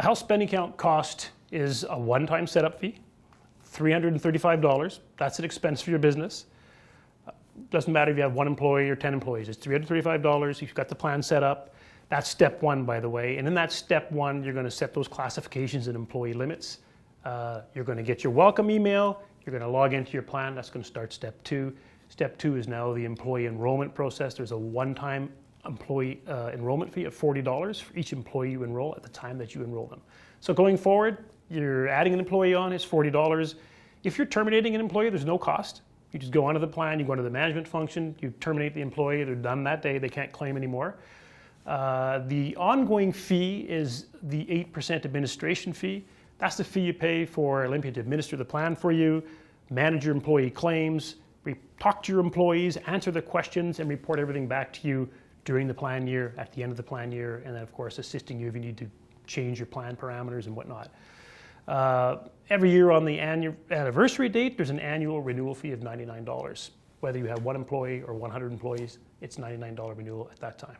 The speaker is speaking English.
health spending account cost is a one-time setup fee, $335. That's an expense for your business. Doesn't matter if you have 1 employee or 10 employees. It's $335. You've got the plan set up. That's step 1, by the way. And in that step 1, you're going to set those classifications and employee limits. You're going to get your welcome email. You're going to log into your plan. That's going to start step 2. Step 2 is now the employee enrollment process. There's a one-time employee enrollment fee of $40 for each employee you enroll at the time that you enroll them. So going forward, you're adding an employee on, it's $40. If you're terminating an employee, there's no cost. You just go onto the plan, you go into the management function, you terminate the employee, they're done that day, they can't claim anymore. The ongoing fee is the 8% administration fee. That's the fee you pay for Olympia to administer the plan for you, manage your employee claims, talk to your employees, answer their questions, and report everything back to you during the plan year, at the end of the plan year, and then of course assisting you if you need to change your plan parameters and whatnot. Every year on the anniversary date, there's an annual renewal fee of $99. Whether you have 1 employee or 100 employees, it's $99 renewal at that time.